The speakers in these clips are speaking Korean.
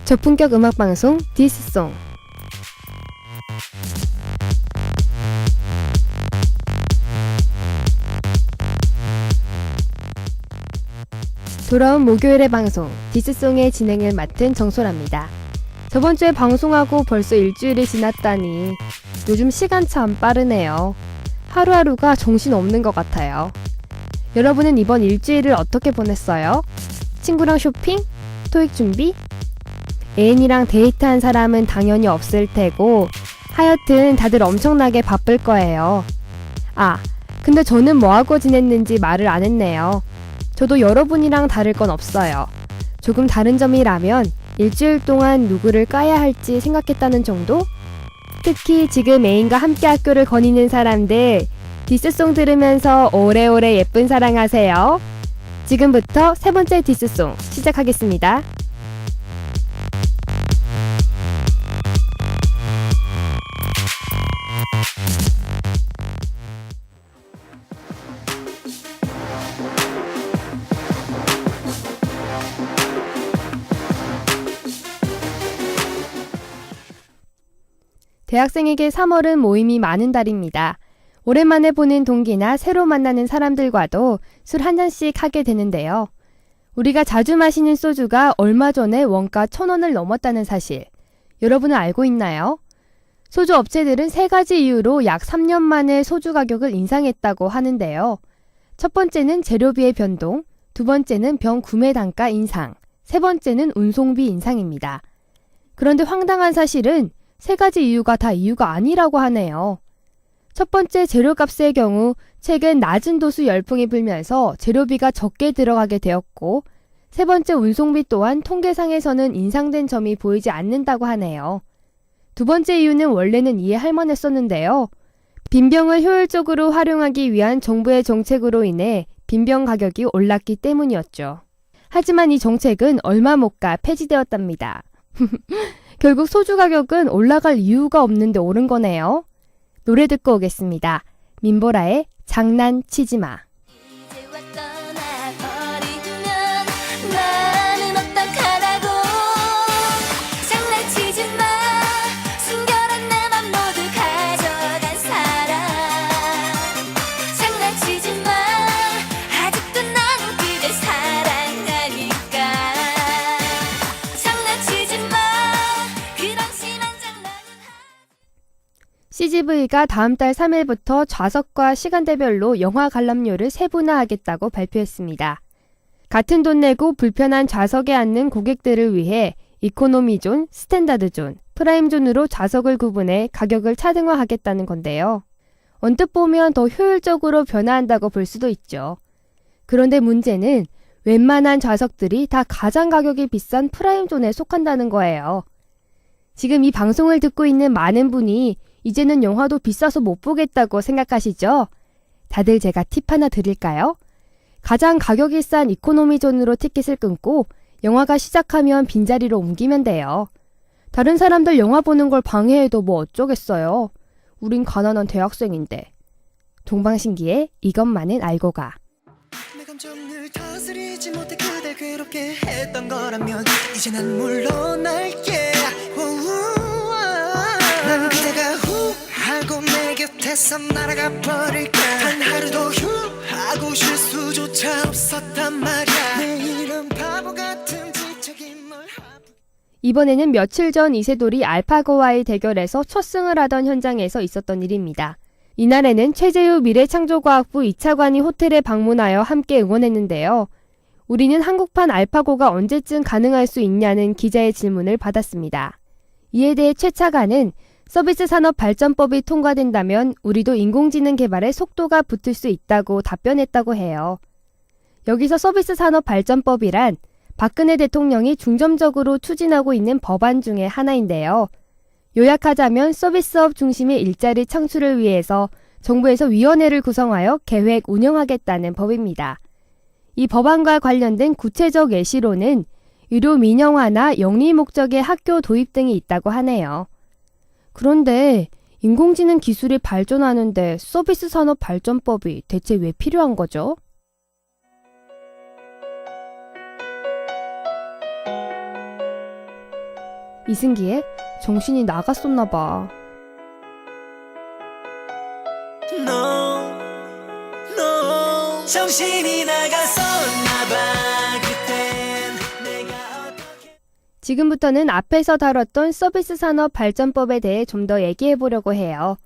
저품격 음악방송 디스송. 돌아온 목요일의 방송 디스송의 진행을 맡은 정소라입니다. 저번주에 방송하고 벌써 일주일이 지났다니 요즘 시간 참 빠르네요. 하루하루가 정신없는 것 같아요. 여러분은 이번 일주일을 어떻게 보냈어요? 친구랑 쇼핑? 토익 준비? 애인이랑 데이트한 사람은 당연히 없을 테고 하여튼 다들 엄청나게 바쁠 거예요. 아, 근데 저는 뭐하고 지냈는지 말을 안 했네요. 저도 여러분이랑 다를 건 없어요. 조금 다른 점이라면 일주일 동안 누구를 까야 할지 생각했다는 정도? 특히 지금 애인과 함께 학교를 거니는 사람들, 디스송 들으면서 오래오래 예쁜 사랑하세요. 지금부터 세 번째 디스송 시작하겠습니다. 대학생에게 3월은 모임이 많은 달입니다. 오랜만에 보는 동기나 새로 만나는 사람들과도 술 한 잔씩 하게 되는데요. 우리가 자주 마시는 소주가 얼마 전에 원가 1,000원을 넘었다는 사실, 여러분은 알고 있나요? 소주 업체들은 3가지 이유로 약 3년 만에 소주 가격을 인상했다고 하는데요. 첫 번째는 재료비의 변동, 두 번째는 병 구매 단가 인상, 세 번째는 운송비 인상입니다. 그런데 황당한 사실은 3가지 이유가 다 이유가 아니라고 하네요. 첫 번째 재료값의 경우 최근 낮은 도수 열풍이 불면서 재료비가 적게 들어가게 되었고, 세 번째 운송비 또한 통계상에서는 인상된 점이 보이지 않는다고 하네요. 두 번째 이유는 원래는 이해할 만했었는데요. 빈병을 효율적으로 활용하기 위한 정부의 정책으로 인해 빈병 가격이 올랐기 때문이었죠. 하지만 이 정책은 얼마 못 가 폐지되었답니다. 결국 소주 가격은 올라갈 이유가 없는데 오른 거네요. 노래 듣고 오겠습니다. 민보라의 장난치지마. CGV가 다음 달 3일부터 좌석과 시간대별로 영화 관람료를 세분화하겠다고 발표했습니다. 같은 돈 내고 불편한 좌석에 앉는 고객들을 위해 이코노미 존, 스탠다드 존, 프라임 존으로 좌석을 구분해 가격을 차등화하겠다는 건데요. 언뜻 보면 더 효율적으로 변화한다고 볼 수도 있죠. 그런데 문제는 웬만한 좌석들이 다 가장 가격이 비싼 프라임 존에 속한다는 거예요. 지금 이 방송을 듣고 있는 많은 분이 이제는 영화도 비싸서 못 보겠다고 생각하시죠? 다들 제가 팁 하나 드릴까요? 가장 가격이 싼 이코노미 존으로 티켓을 끊고 영화가 시작하면 빈자리로 옮기면 돼요. 다른 사람들 영화 보는 걸 방해해도 뭐 어쩌겠어요. 우린 가난한 대학생인데. 동방신기의 이것만은 알고 가. 내 감정을 다스리지 못해 그댈 괴롭게 했던 거라면 이제 난 물러날게. 난 그대가 후 하고 내 곁에서 날아가 버릴까. 단 하루도 휴 하고 쉴 수조차 없었단 말야. 내일은 바보 같은 지책임을 이번에는 며칠 전 이세돌이 알파고와의 대결에서 첫 승을 하던 현장에서 있었던 일입니다. 이날에는 최재우 미래창조과학부 2차관이 호텔에 방문하여 함께 응원했는데요. 우리는 한국판 알파고가 언제쯤 가능할 수 있냐는 기자의 질문을 받았습니다. 이에 대해 최 차관은 서비스 산업 발전법이 통과된다면 우리도 인공지능 개발에 속도가 붙을 수 있다고 답변했다고 해요. 여기서 서비스 산업 발전법이란 박근혜 대통령이 중점적으로 추진하고 있는 법안 중에 하나인데요. 요약하자면 서비스업 중심의 일자리 창출을 위해서 정부에서 위원회를 구성하여 계획 운영하겠다는 법입니다. 이 법안과 관련된 구체적 예시로는 유료 민영화나 영리 목적의 학교 도입 등이 있다고 하네요. 그런데 인공지능 기술이 발전하는데 서비스 산업 발전법이 대체 왜 필요한 거죠? 이승기의 정신이 나갔었나 봐. No, 정신이 나갔었나봐. 그땐 내가 어떻게 지금부터는 앞에서 다뤘던 서비스 산업 발전법에 대해 좀 더 얘기해 보려고 해요.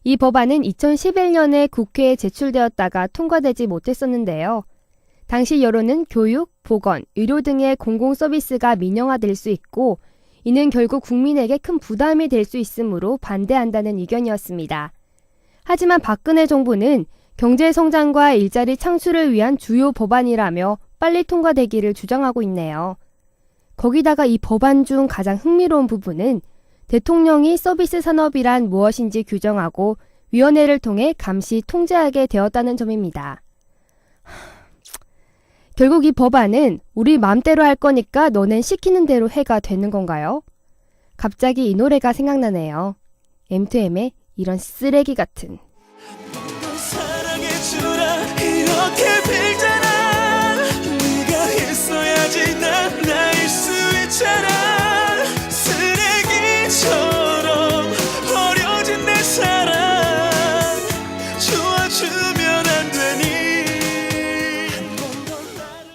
이 법안은 2011년에 국회에 제출되었다가 통과되지 못했었는데요. 당시 여론은 교육, 보건, 의료 등의 공공 서비스가 민영화될 수 있고 이는 결국 국민에게 큰 부담이 될 수 있으므로 반대한다는 의견이었습니다. 하지만 박근혜 정부는 경제 성장과 일자리 창출을 위한 주요 법안이라며 빨리 통과되기를 주장하고 있네요. 거기다가 이 법안 중 가장 흥미로운 부분은 대통령이 서비스 산업이란 무엇인지 규정하고 위원회를 통해 감시 통제하게 되었다는 점입니다. 결국 이 법안은 우리 맘대로 할 거니까 너넨 시키는 대로 해가 되는 건가요? 갑자기 이 노래가 생각나네요. M2M의 이런 쓰레기 같은. 사랑해주라 이렇게 빌잖아. 네가 있어야지 난 나일 수 있잖아. 쓰레기처럼 버려진 내 사랑 좋아주면 안 되니. 한 번도 나를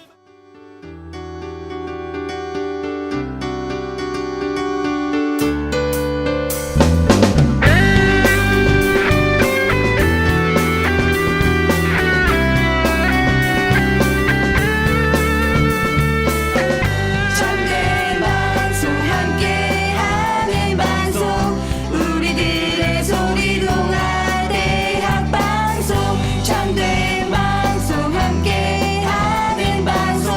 참된 방송 함께하는 방송 우리들의 소리 동아대학 방송 참된 방송 함께하는 방송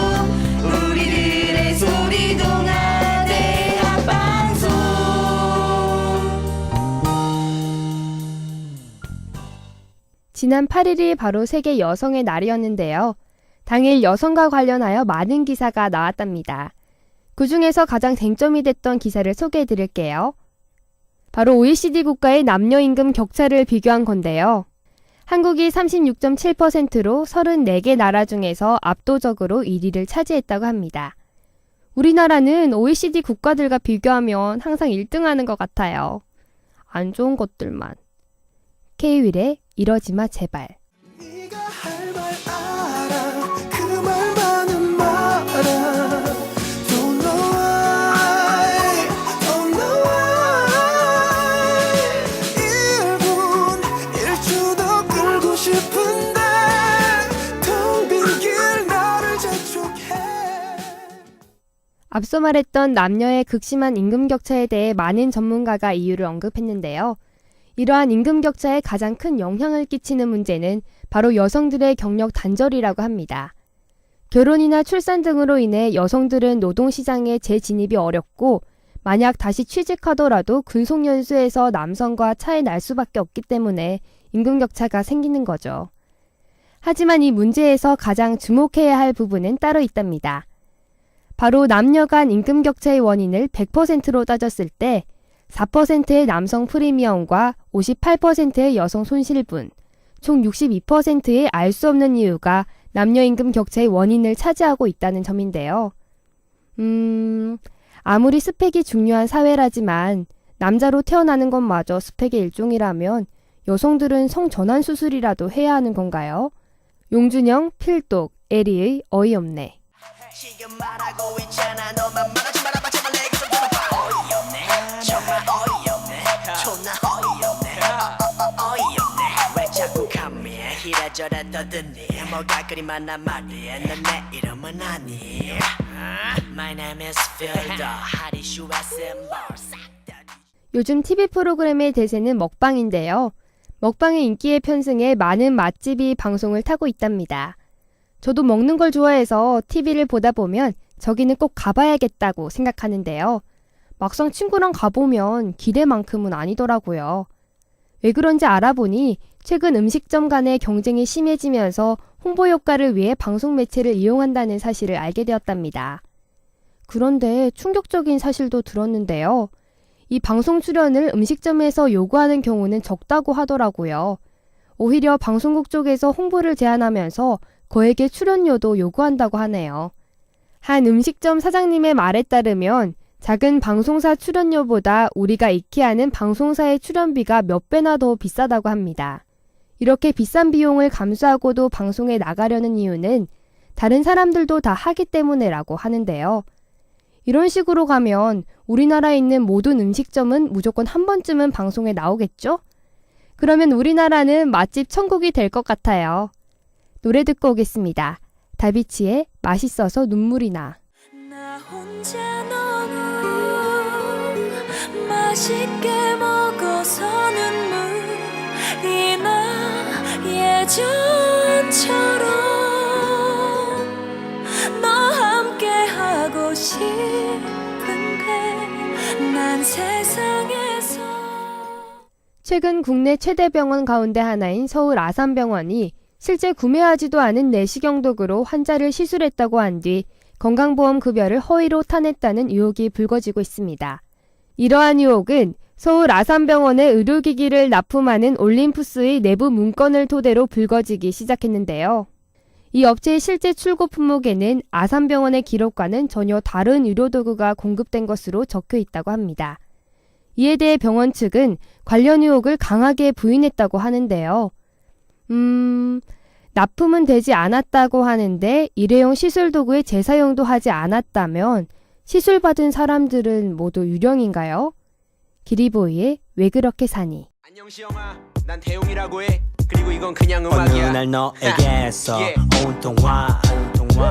우리들의 소리 동아대학 방송. 지난 8일이 바로 세계 여성의 날이었는데요. 당일 여성과 관련하여 많은 기사가 나왔답니다. 그 중에서 가장 쟁점이 됐던 기사를 소개해 드릴게요. 바로 OECD 국가의 남녀 임금 격차를 비교한 건데요. 한국이 36.7%로 34개 나라 중에서 압도적으로 1위를 차지했다고 합니다. 우리나라는 OECD 국가들과 비교하면 항상 1등하는 것 같아요. 안 좋은 것들만. K-윌의 이러지마 제발. 네가 할 말 알아. 그 말만은 말아. Don't know why, don't know why. 1분 1초 더 끌고 싶은데 텅 빈 길 나를 재촉해. 앞서 말했던 남녀의 극심한 임금 격차에 대해 많은 전문가가 이유를 언급했는데요. 이러한 임금 격차에 가장 큰 영향을 끼치는 문제는 바로 여성들의 경력 단절이라고 합니다. 결혼이나 출산 등으로 인해 여성들은 노동시장에 재진입이 어렵고 만약 다시 취직하더라도 근속연수에서 남성과 차이 날 수밖에 없기 때문에 임금 격차가 생기는 거죠. 하지만 이 문제에서 가장 주목해야 할 부분은 따로 있답니다. 바로 남녀 간 임금 격차의 원인을 100%로 따졌을 때 4%의 남성 프리미엄과 58%의 여성 손실분, 총 62%의 알 수 없는 이유가 남녀 임금 격차의 원인을 차지하고 있다는 점인데요. 아무리 스펙이 중요한 사회라지만 남자로 태어나는 것마저 스펙의 일종이라면 여성들은 성전환 수술이라도 해야 하는 건가요? 용준영, 필독, 에리의 어이없네. 지금 말하고 있잖아. 너만 말하지 말아봐. 제발 내게 좀 들어봐. 어이없네. 정말 어이없네. 존나 어이없네. 어이없네. 왜 자꾸 감미해. 이래저래 떠드니. 뭐가 그리 많아 말이야. 넌 내 이름은 아니. My name is Fielder. 하리슈와 셈벌 싹다. 요즘 TV 프로그램의 대세는 먹방인데요. 먹방의 인기의 편승에 많은 맛집이 방송을 타고 있답니다. 저도 먹는 걸 좋아해서 TV를 보다 보면 저기는 꼭 가봐야겠다고 생각하는데요. 막상 친구랑 가보면 기대만큼은 아니더라고요. 왜 그런지 알아보니 최근 음식점 간의 경쟁이 심해지면서 홍보 효과를 위해 방송 매체를 이용한다는 사실을 알게 되었답니다. 그런데 충격적인 사실도 들었는데요. 이 방송 출연을 음식점에서 요구하는 경우는 적다고 하더라고요. 오히려 방송국 쪽에서 홍보를 제안하면서 거액의 출연료도 요구한다고 하네요. 한 음식점 사장님의 말에 따르면 작은 방송사 출연료보다 우리가 익히 아는 방송사의 출연비가 몇 배나 더 비싸다고 합니다. 이렇게 비싼 비용을 감수하고도 방송에 나가려는 이유는 다른 사람들도 다 하기 때문이라고 하는데요. 이런 식으로 가면 우리나라에 있는 모든 음식점은 무조건 한 번쯤은 방송에 나오겠죠? 그러면 우리나라는 맛집 천국이 될 것 같아요. 노래 듣고 오겠습니다. 다비치의 맛있어서 눈물이 나. 나 혼자 너무 맛있게 먹어서 눈물이 나 예전처럼 너 함께 하고 싶은데 난 세상에서 최근 국내 최대 병원 가운데 하나인 서울 아산병원이 실제 구매하지도 않은 내시경 도구로 환자를 시술했다고 한 뒤 건강보험 급여를 허위로 타냈다는 의혹이 불거지고 있습니다. 이러한 의혹은 서울 아산병원의 의료기기를 납품하는 올림푸스의 내부 문건을 토대로 불거지기 시작했는데요. 이 업체의 실제 출고 품목에는 아산병원의 기록과는 전혀 다른 의료도구가 공급된 것으로 적혀 있다고 합니다. 이에 대해 병원 측은 관련 의혹을 강하게 부인했다고 하는데요. 납품은 되지 않았다고 하는데 일회용 시술도구의 재사용도 하지 않았다면 시술받은 사람들은 모두 유령인가요? 기리보이의 왜 그렇게 사니? 안녕 시영아, 난 태용이라고 해. 그리고 이건 그냥 음악이야. 어느 날 너에게서 온통 화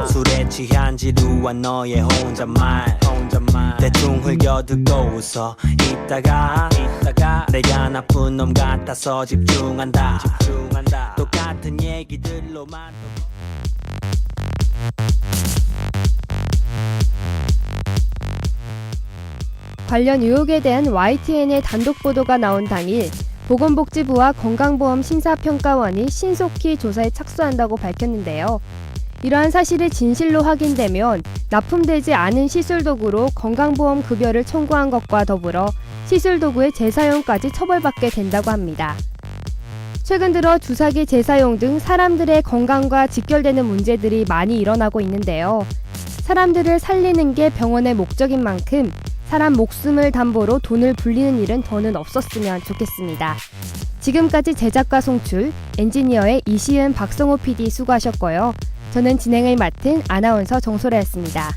술에 취한 지루한 너의 혼잣말 대충 흘겨듣고 웃어 있다가 내가 나쁜 놈 같아서 집중한다. 똑같은 얘기들로만 관련 의혹에 대한 YTN의 단독 보도가 나온 당일 보건복지부와 건강보험심사평가원이 신속히 조사에 착수한다고 밝혔는데요. 이러한 사실이 진실로 확인되면 납품되지 않은 시술도구로 건강보험 급여를 청구한 것과 더불어 시술도구의 재사용까지 처벌받게 된다고 합니다. 최근 들어 주사기 재사용 등 사람들의 건강과 직결되는 문제들이 많이 일어나고 있는데요. 사람들을 살리는 게 병원의 목적인 만큼 사람 목숨을 담보로 돈을 불리는 일은 더는 없었으면 좋겠습니다. 지금까지 제작과 송출, 엔지니어의 이시은, 박성호 PD 수고하셨고요. 저는 진행을 맡은 아나운서 정소라였습니다.